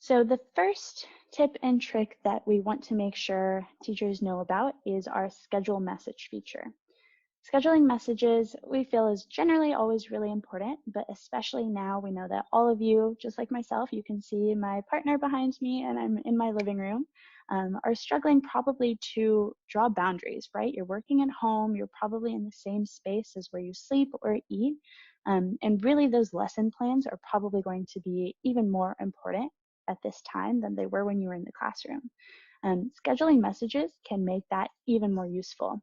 So the first tip and trick that we want to make sure teachers know about is our schedule message feature. Scheduling messages we feel is generally always really important, but especially now we know that all of you, just like myself, you can see my partner behind me and I'm in my living room, are struggling probably to draw boundaries, right? You're working at home, you're probably in the same space as where you sleep or eat, and really those lesson plans are probably going to be even more important at this time than they were when you were in the classroom. Scheduling messages can make that even more useful.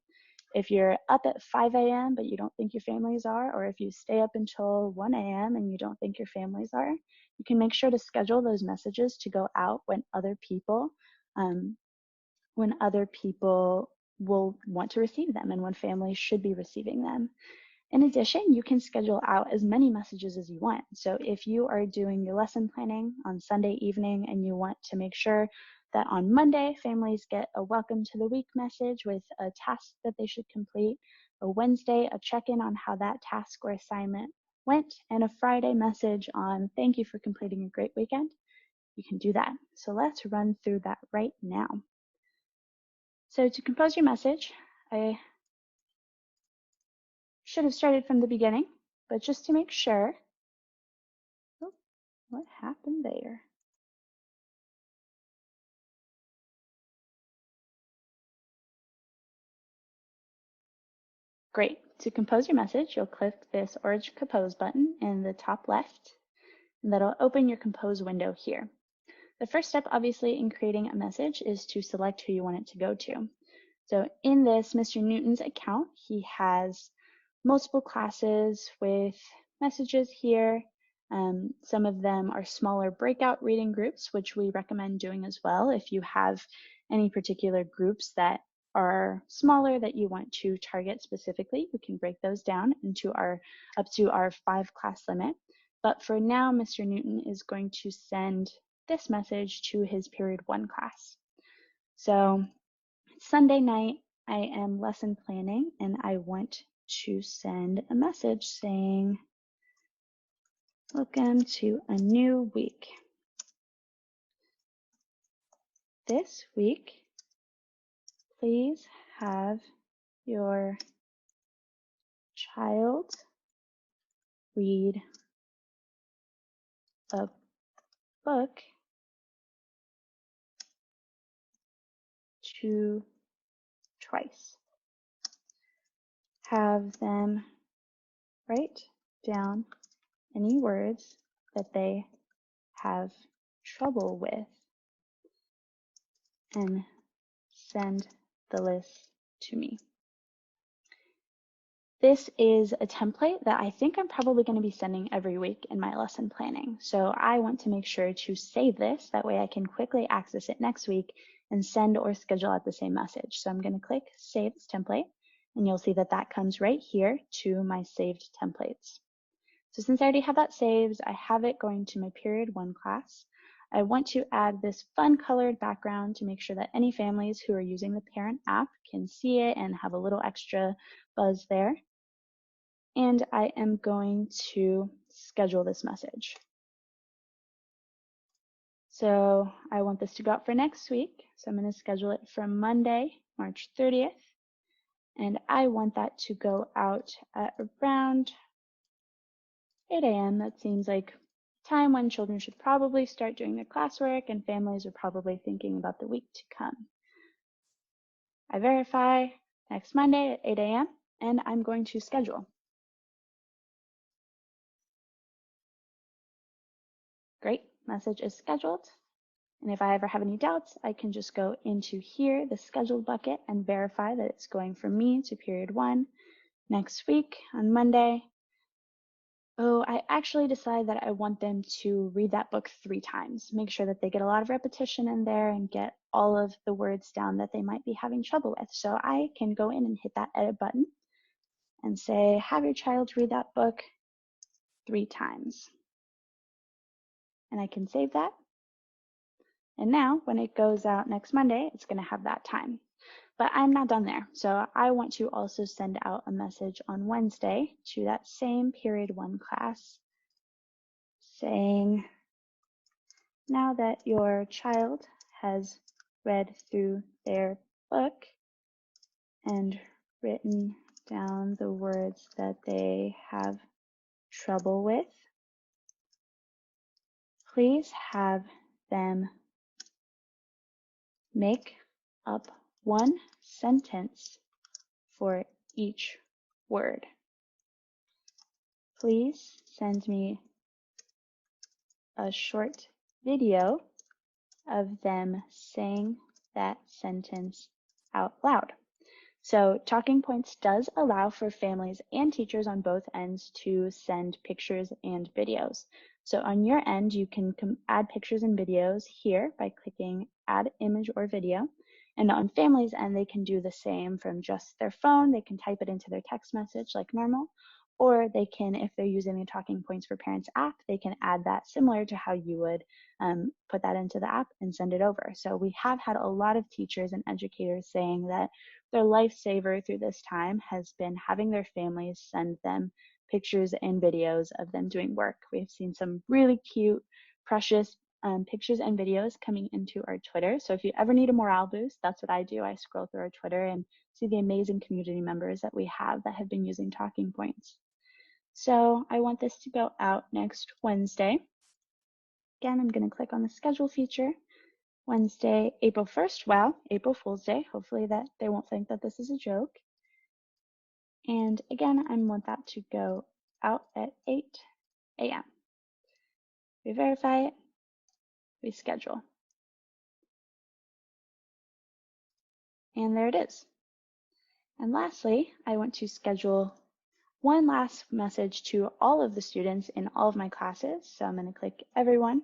If you're up at 5 a.m. but you don't think your families are, or if you stay up until 1 a.m. and you don't think your families are, you can make sure to schedule those messages to go out when other people will want to receive them and when families should be receiving them. In addition, you can schedule out as many messages as you want. So if you are doing your lesson planning on Sunday evening and you want to make sure that on Monday, families get a welcome to the week message with a task that they should complete, a Wednesday, a check-in on how that task or assignment went, and a Friday message on thank you for completing a great weekend, you can do that. So let's run through that right now. So to compose your message, I should have started from the beginning, but just to make sure, oh, what happened there? Great. To compose your message, you'll click this orange compose button in the top left, and that'll open your compose window here. The first step, obviously, in creating a message is to select who you want it to go to. So in this Mr. Newton's account, he has multiple classes with messages here. Some of them are smaller breakout reading groups, which we recommend doing as well. If you have any particular groups that are smaller that you want to target specifically, we can break those down into up to our 5 class limit. But for now, Mr. Newton is going to send this message to his period 1 class. So Sunday night, I am lesson planning and I want to send a message saying, welcome to a new week. This week, please have your child read a book twice. Have them write down any words that they have trouble with and send the list to me. This is a template that I think I'm probably going to be sending every week in my lesson planning. So I want to make sure to save this. That way I can quickly access it next week and send or schedule out the same message. So I'm going to click Save as Template, and you'll see that that comes right here to my saved templates. So since I already have that saved, I have it going to my period 1 class. I want to add this fun colored background to make sure that any families who are using the parent app can see it and have a little extra buzz there. And I am going to schedule this message. So I want this to go out for next week. So I'm going to schedule it for Monday, March 30th. And I want that to go out at around 8 a.m. That seems like time when children should probably start doing their classwork and families are probably thinking about the week to come. I verify next Monday at 8 a.m. and I'm going to schedule. Great, message is scheduled. And if I ever have any doubts, I can just go into here, the scheduled bucket, and verify that it's going from me to period 1 next week on Monday. Oh, I actually decide that I want them to read that book 3 times. Make sure that they get a lot of repetition in there and get all of the words down that they might be having trouble with. So I can go in and hit that edit button and say, have your child read that book 3 times. And I can save that. And now when it goes out next Monday, it's going to have that time. But I'm not done there. So I want to also send out a message on Wednesday to that same period 1 class saying, now that your child has read through their book and written down the words that they have trouble with, please have them make up one sentence for each word. Please send me a short video of them saying that sentence out loud. So Talking Points does allow for families and teachers on both ends to send pictures and videos. So on your end, you can add pictures and videos here by clicking Add Image or Video. And on families' end, they can do the same from just their phone. They can type it into their text message like normal, or they can, if they're using the Talking Points for Parents app, they can add that similar to how you would put that into the app and send it over. So we have had a lot of teachers and educators saying that their lifesaver through this time has been having their families send them pictures and videos of them doing work. We've seen some really cute, precious pictures and videos coming into our Twitter. So if you ever need a morale boost, that's what I do. I scroll through our Twitter and see the amazing community members that we have that have been using Talking Points. So I want this to go out next Wednesday. Again, I'm going to click on the schedule feature. Wednesday, April 1st. Wow, April Fool's Day. Hopefully that they won't think that this is a joke. And again, I want that to go out at 8 a.m. We verify it, we schedule. And there it is. And lastly, I want to schedule one last message to all of the students in all of my classes. So I'm going to click everyone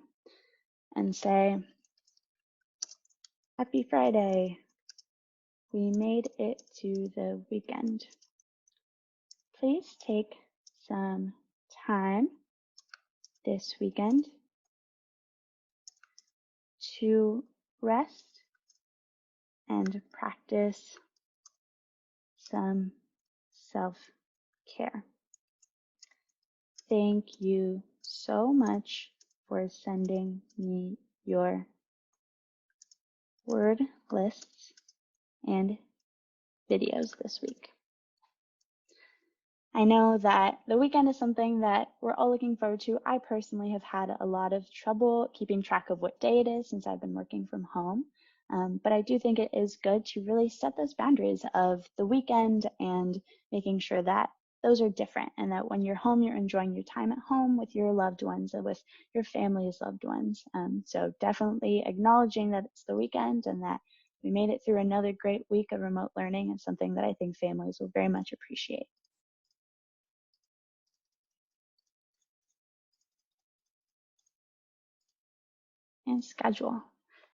and say, Happy Friday. We made it to the weekend. Please take some time this weekend to rest and practice some self-care. Thank you so much for sending me your word lists and videos this week. I know that the weekend is something that we're all looking forward to. I personally have had a lot of trouble keeping track of what day it is since I've been working from home. But I do think it is good to really set those boundaries of the weekend and making sure that those are different and that when you're home, you're enjoying your time at home with your loved ones and with your family's loved ones. So definitely acknowledging that it's the weekend and that we made it through another great week of remote learning is something that I think families will very much appreciate. And schedule.